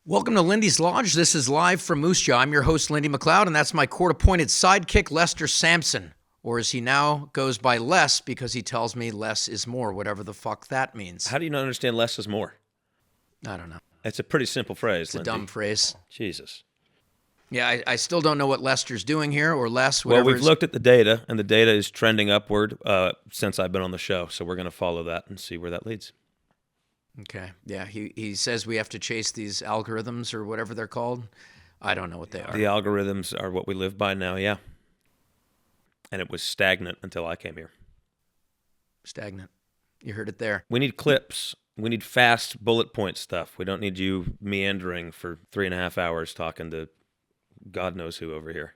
Welcome to Lindy's Lodge. This is live from Moose Jaw. I'm your host, Lindy McLeod, and that's my court-appointed sidekick, Lester Sampson. Or as he now goes by Les, because he tells me less is more, whatever the fuck that means. How do you not understand less is more? I don't know. It's a pretty simple phrase, It's Lindy. a dumb phrase. Jesus. Yeah, I still don't know what Lester's doing here, or Les, whatever. Well, we've looked at the data, and the data is trending upward since I've been on the show, so we're going to follow that and see where that leads. Okay. Yeah, he says we have to chase these algorithms or whatever they're called. I don't know what they are. The algorithms are what we live by now, yeah. And it was stagnant until I came here. Stagnant. You heard it there. We need clips. We need fast bullet point stuff. We don't need you meandering for 3.5 hours talking to God knows who over here.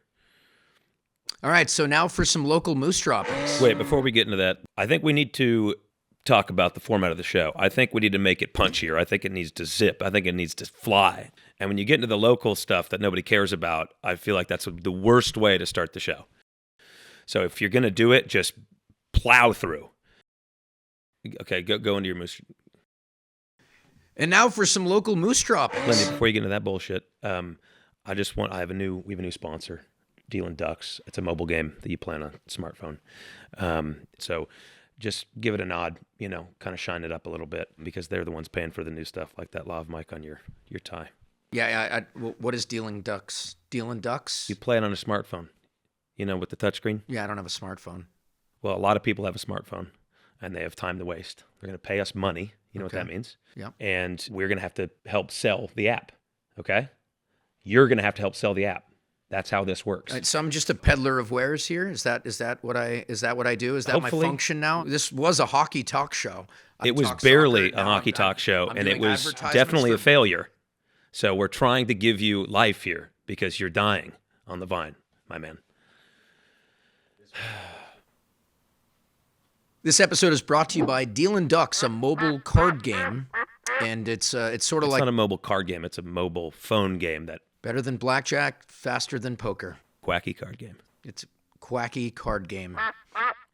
All right, so now for some local moose droppings. Wait, before we get into that, I think we need to talk about the format of the show. I think we need to make it punchier. I think it needs to zip. I think it needs to fly. And when you get into the local stuff that nobody cares about, I feel like that's the worst way to start the show. So if you're going to do it, just plow through. Okay, go into your moose. And now for some local moose droppings. Lindy, before you get into that bullshit, we have a new sponsor, Deal and Ducks. It's a mobile game that you play on a smartphone. So just give it a nod, kind of shine it up a little bit, because they're the ones paying for the new stuff, like that lav mic on your tie. Yeah. What is Dealing Ducks? Dealing Ducks? You play it on a smartphone, with the touchscreen. Yeah, I don't have a smartphone. Well, a lot of people have a smartphone, and they have time to waste. They're going to pay us money. You know what that means? Yeah. And we're going to have to help sell the app, okay? You're going to have to help sell the app. That's how this works. So I'm just a peddler of wares here. Is that what I do? Is that Hopefully. my function now? This was a hockey talk show. It was barely a hockey talk show, and it was definitely a failure. So we're trying to give you life here because you're dying on the vine, my man. This episode is brought to you by Deal and Ducks, a mobile card game, and it's sort of It's like not a mobile card game. It's a mobile phone game that better than blackjack, faster than poker. quacky card game. It's a quacky card game.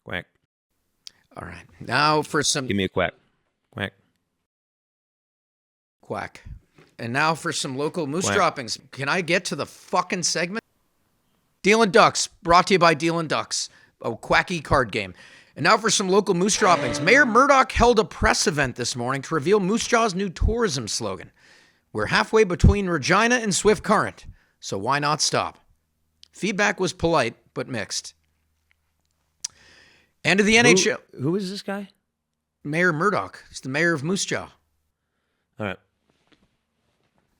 Quack. All right, now for some Give me a quack. Quack. quack. And now for some local moose Quack. droppings. Can I get to the fucking segment? Deal and Ducks, brought to you by Deal and Ducks, a quacky card game. And now for some local moose droppings. Mayor Murdoch held a press event this morning to reveal Moose Jaw's new tourism slogan. We're halfway between Regina and Swift Current, so why not stop? Feedback was polite, but mixed. And to the NHL. Who is this guy? Mayor Murdoch. He's the mayor of Moose Jaw. All right.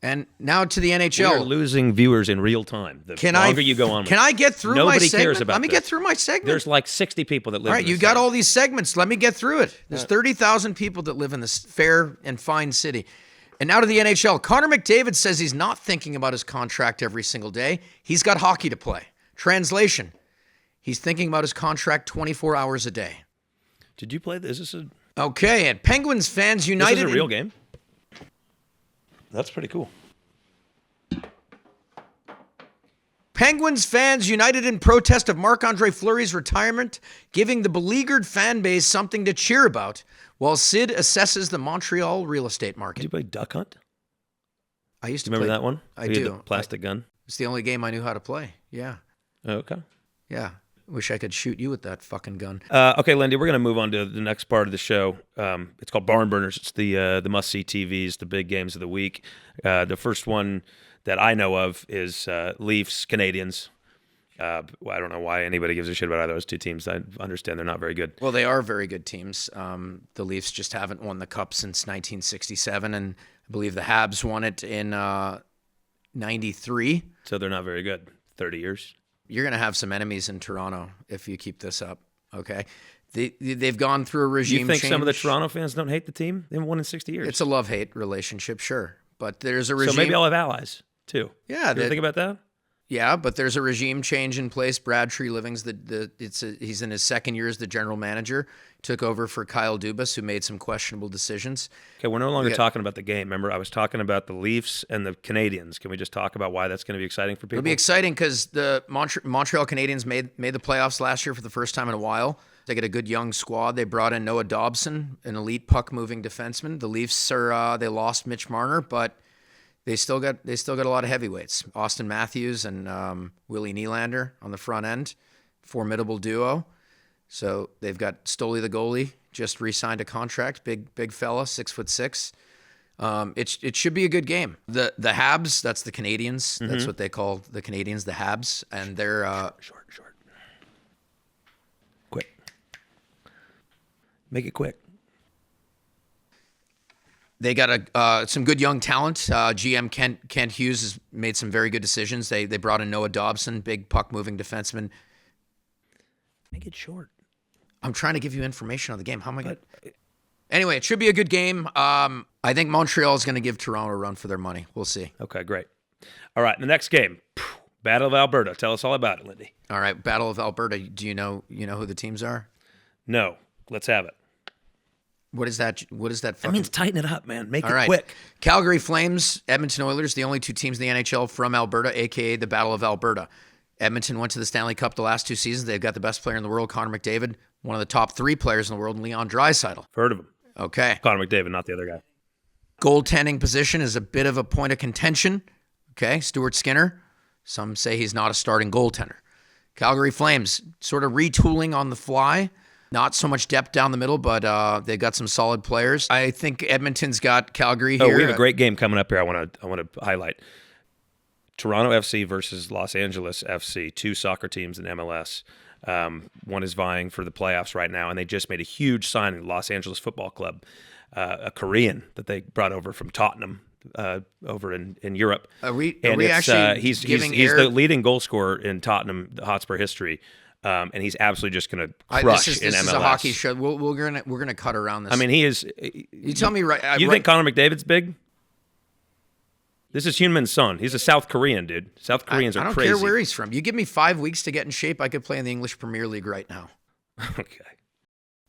And now to the We're NHL. losing viewers in real time. The longer you go on with Can I get through my Nobody segment? cares about Let me this. get through my segment. There's like 60 people that live All right, in this you got town. all these segments. Let me get through it. There's 30,000 people that live in this fair and fine city. And now to the NHL. Connor McDavid says he's not thinking about his contract every single day. He's got hockey to play. Translation, he's thinking about his contract 24 hours a day. Did you play this? Is this Okay, and Penguins fans united. a real game? That's pretty cool. Penguins fans united in protest of Marc-Andre Fleury's retirement, giving the beleaguered fan base something to cheer about, while Sid assesses the Montreal real estate Did market. you play Duck Hunt? I used to Remember play that one? I You had do. the plastic gun? It's the only game I knew how to play. Yeah. Oh, okay. Yeah. Wish I could shoot you with that fucking gun. Okay, Lindy, we're going to move on to the next part of the show. It's called Barn Burners. It's the must-see TVs, the big games of the week. The first one that I know of is Leafs, Canadians. I don't know why anybody gives a shit about either of those two teams. I understand they're not very good. Well, they are very good teams. The Leafs just haven't won the Cup since 1967, and I believe the Habs won it in 93. So they're not very good. 30 years. You're going to have some enemies in Toronto if you keep this up, okay? They've gone through a regime You think change. some of the Toronto fans don't hate the team? They haven't won in 60 years. It's a love-hate relationship, sure. But there's a regime. So maybe I'll have allies, too. Yeah. You ever think about that? Yeah, but there's a regime change in place. Brad Treliving's he's in his second year as the general manager. Took over for Kyle Dubas, who made some questionable decisions. Okay, we're no longer talking about the game. Remember, I was talking about the Leafs and the Canadians. Can we just talk about why that's going to be exciting for people? It'll be exciting because the Montreal Canadiens made the playoffs last year for the first time in a while. They get a good young squad. They brought in Noah Dobson, an elite puck-moving defenseman. The Leafs they lost Mitch Marner, but They still got a lot of heavyweights. Austin Matthews and Willie Nylander on the front end, formidable duo. So they've got Stoli the goalie, just re-signed a contract, big fella, 6'6". It should be a good game. The Habs, that's the Canadians. That's what they call the Canadians, the Habs, and they're short. Quick. Make it quick. They got some good young talent. GM Kent Hughes has made some very good decisions. They brought in Noah Dobson, big puck-moving defenseman. Make it short. I'm trying to give you information on the game. How am I going to... Anyway, it should be a good game. I think Montreal is going to give Toronto a run for their money. We'll see. Okay, great. All right, the next game, Battle of Alberta. Tell us all about it, Lindy. All right, Battle of Alberta. Do you know who the teams are? No. Let's have it. What is that? What is that? That means tighten it up, man. Make all it right. quick. Calgary Flames, Edmonton Oilers, the only two teams in the NHL from Alberta, a.k.a. the Battle of Alberta. Edmonton went to the Stanley Cup the last 2 seasons. They've got the best player in the world, Connor McDavid, one of the top 3 players in the world, Leon Draisaitl. Heard of him. Okay. Connor McDavid, not the other guy. Goaltending position is a bit of a point of contention. Okay, Stuart Skinner. Some say he's not a starting goaltender. Calgary Flames sort of retooling on the fly. Not so much depth down the middle, but they've got some solid players. I think Edmonton's got Calgary here. Oh, we have a great game coming up here. I want to highlight Toronto FC versus Los Angeles FC, 2 soccer teams in MLS. One is vying for the playoffs right now, and they just made a huge signing, Los Angeles Football Club, a Korean that they brought over from Tottenham over in Europe. Are we actually he's the leading goal scorer in Tottenham Hotspur history. And he's absolutely just going to crush in MLS. This is a hockey show. We're gonna cut around this. I mean, he is. You tell me right. You think Connor McDavid's big? This is Hyunmin Son. He's a South Korean dude. South Koreans are crazy. I don't care where he's from. You give me 5 weeks to get in shape, I could play in the English Premier League right now. Okay.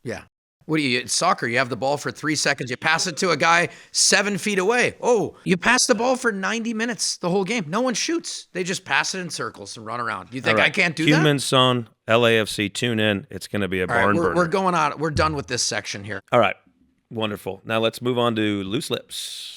Yeah. What do you? It's soccer. You have the ball for 3 seconds. You pass it to a guy 7 feet away. Oh, you pass the ball for 90 minutes the whole game. No one shoots. They just pass it in circles and run around. You think I can't do that? Hyunmin Son, LAFC, tune in. It's going to be a barn burner. We're going on. We're done with this section here. All right. Wonderful. Now let's move on to loose lips.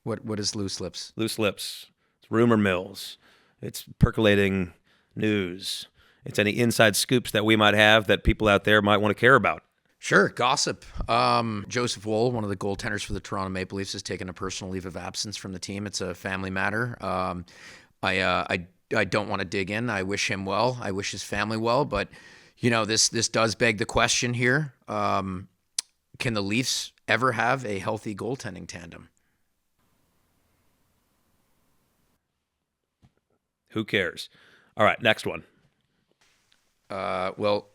What is loose lips? Loose lips. It's rumor mills. It's percolating news. It's any inside scoops that we might have that people out there might want to care about. Sure, gossip. Joseph Woll, one of the goaltenders for the Toronto Maple Leafs, has taken a personal leave of absence from the team. It's a family matter. I don't want to dig in. I wish him well. I wish his family well. But this does beg the question here: can the Leafs ever have a healthy goaltending tandem? Who cares? All right, next one. Well,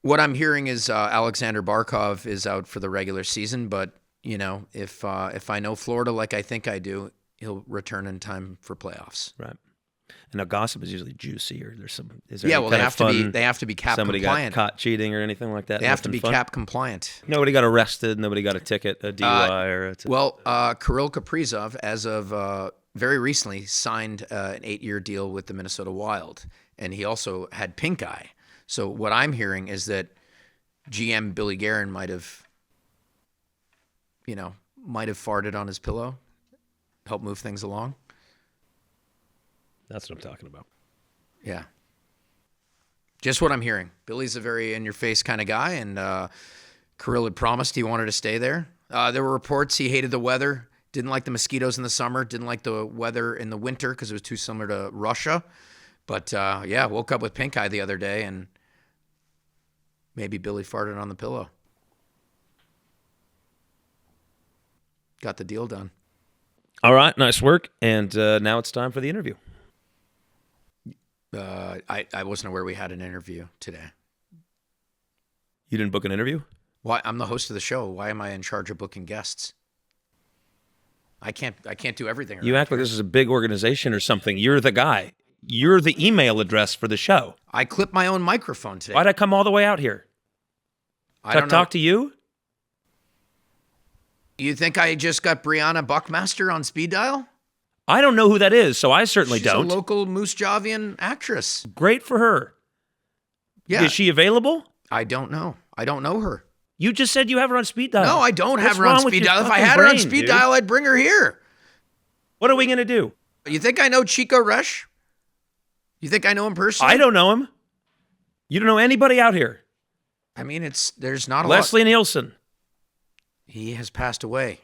what I'm hearing is Alexander Barkov is out for the regular season, but if I know Florida like I think I do, he'll return in time for playoffs. Right. And now gossip is usually juicy, or there's some. They have to be cap somebody compliant. Got caught cheating or anything like that. They have to be cap compliant. Nobody got arrested. Nobody got a ticket, a DUI, Kirill Kaprizov, as of very recently, signed an 8-year deal with the Minnesota Wild, and he also had pink eye. So what I'm hearing is that GM Billy Guerin might have farted on his pillow, help move things along. That's what I'm talking about. Yeah. Just what I'm hearing. Billy's a very in-your-face kind of guy, and Kirill had promised he wanted to stay there. There were reports he hated the weather, didn't like the mosquitoes in the summer, didn't like the weather in the winter because it was too similar to Russia. But, woke up with pink eye the other day, and maybe Billy farted on the pillow. Got the deal done. All right, nice work. And now it's time for the interview. I wasn't aware we had an interview today. You didn't book an interview? Why? I'm the host of the show. Why am I in charge of booking guests? I can't do everything. You act like this is a big organization or something. You're the guy. You're the email address for the show. I clipped my own microphone today. Why'd I come all the way out here? To talk to you? You think I just got Brianna Buckmaster on speed dial? I don't know who that is, so I certainly She's don't. She's a local Moose Javian actress. Great for her. Yeah. Is she available? I don't know. I don't know her. You just said you have her on speed dial. No, I don't have her on speed dial. If I had her on speed dial, I'd bring her here. What are we going to do? You think I know Chico Resch? You think I know him personally? I don't know him. You don't know anybody out here. I mean, there's not a Leslie lot. Nielsen. He has passed away,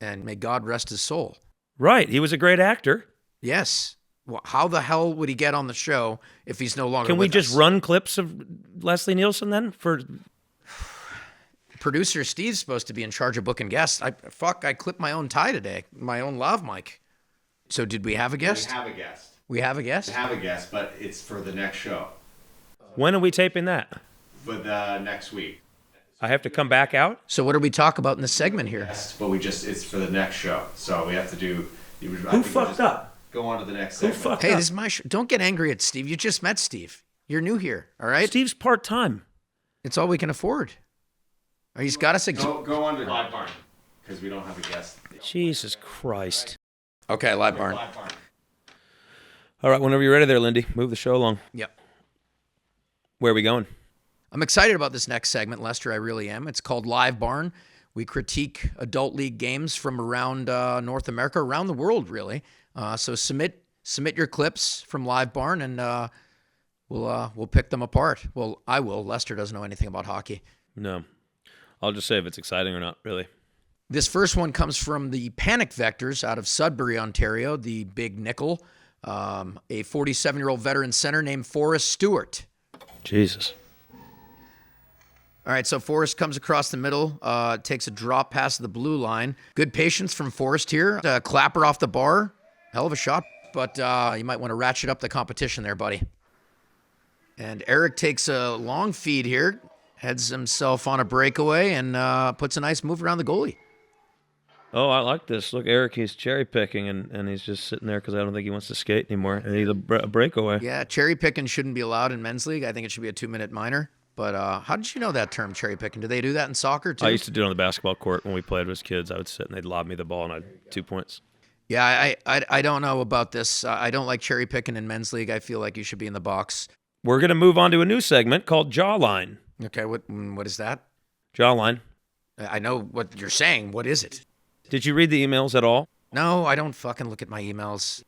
and may God rest his soul. Right. He was a great actor. Yes. Well, how the hell would he get on the show if he's no longer Can we with just us? run clips of Leslie Nielsen then? Producer Steve's supposed to be in charge of booking guests. I clipped my own tie today, my own lav mic. So did we have a guest? We have a guest. We have a guest? We have a guest, but it's for the next show. When are we taping that? For the next week. I have to come back out? So what do we talk about in this segment here? Yes, but it's for the next show. So we have to do... Who fucked up? Go on to the next Who segment. fucked Hey, up? this is my show. Don't get angry at Steve. You just met Steve. You're new here, all right? Steve's part-time. It's all we can afford. He's got us. Go on to Live Barn, because we don't have a guest. Jesus Christ. Okay, Live Barn. Live Barn. All right, whenever you're ready there, Lindy, move the show along. Yep. Where are we going? I'm excited about this next segment, Lester. I really am. It's called Live Barn. We critique adult league games from around North America, around the world, really. So submit your clips from Live Barn, and we'll pick them apart. Well, I will. Lester doesn't know anything about hockey. No. I'll just say if it's exciting or not, really. This first one comes from the Panic Vectors out of Sudbury, Ontario, the Big Nickel, a 47-year-old veteran center named Forrest Stewart. Jesus. All right, so Forrest comes across the middle, takes a drop past the blue line. Good patience from Forrest here. Clapper off the bar. Hell of a shot, but you might want to ratchet up the competition there, buddy. And Eric takes a long feed here, heads himself on a breakaway, and puts a nice move around the goalie. Oh, I like this. Look, Eric, he's cherry picking, and he's just sitting there because I don't think he wants to skate anymore. And he's a breakaway. Yeah, cherry picking shouldn't be allowed in men's league. I think it should be a 2-minute minor. But how did you know that term, cherry picking? Do they do that in soccer, too? I used to do it on the basketball court when we played as kids. I would sit and they'd lob me the ball and I'd 2 points. Yeah, I don't know about this. I don't like cherry picking in men's league. I feel like you should be in the box. We're going to move on to a new segment called Jawline. Okay, what is that? Jawline. I know what you're saying. What is it? Did you read the emails at all? No, I don't fucking look at my emails.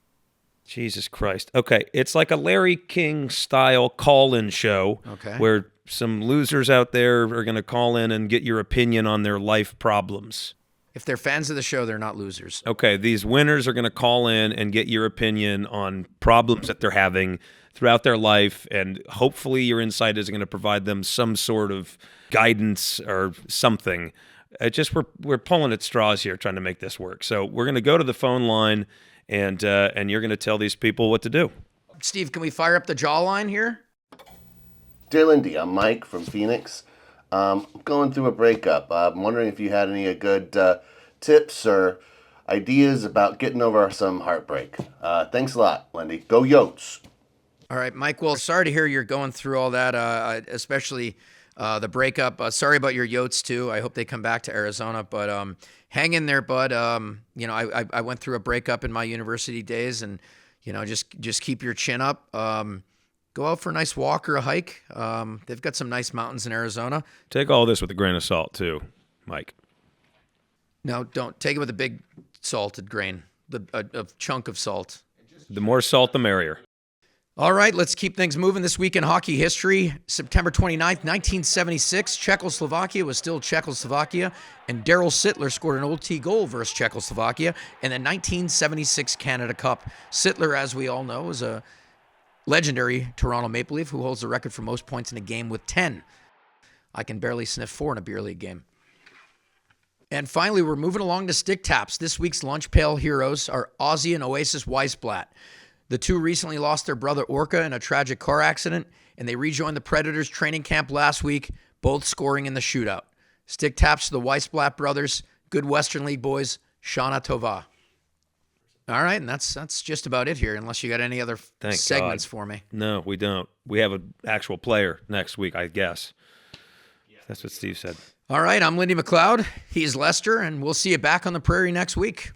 Jesus Christ. Okay, it's like a Larry King style call-in show where some losers out there are going to call in and get your opinion on their life problems. If they're fans of the show, they're not losers. Okay, these winners are going to call in and get your opinion on problems that they're having throughout their life, and hopefully your insight is going to provide them some sort of guidance or something. We're pulling at straws here trying to make this work. So we're going to go to the phone line, and you're going to tell these people what to do. Steve, can we fire up the jawline here? Dear Lindy, I'm Mike from Phoenix. I'm going through a breakup. I'm wondering if you had any good tips or ideas about getting over some heartbreak. Thanks a lot, Lindy. Go Yotes! All right, Mike. Well, sorry to hear you're going through all that, especially the breakup. Sorry about your Yotes, too. I hope they come back to Arizona. But hang in there, bud. I went through a breakup in my university days, and, just keep your chin up. Go out for a nice walk or a hike. They've got some nice mountains in Arizona. Take all this with a grain of salt, too, Mike. No, don't. Take it with a big salted grain, a chunk of salt. The more salt, the merrier. All right, let's keep things moving. This week in hockey history, September 29th, 1976, Czechoslovakia was still Czechoslovakia, and Daryl Sittler scored an OT goal versus Czechoslovakia in the 1976 Canada Cup. Sittler, as we all know, is a legendary Toronto Maple Leaf who holds the record for most points in a game with 10. I can barely sniff 4 in a beer league game. And finally, we're moving along to stick taps. This week's lunch pail heroes are Ozzy and Oasis Weisblatt. The two recently lost their brother Orca in a tragic car accident, and they rejoined the Predators training camp last week, both scoring in the shootout. Stick taps to the Weisblatt brothers, good Western League boys, Shana Tova. All right, and that's just about it here, unless you got any other segments for me. No, we don't. We have an actual player next week, I guess. That's what Steve said. All right, I'm Lindy McLeod. He's Lester, and we'll see you back on the prairie next week.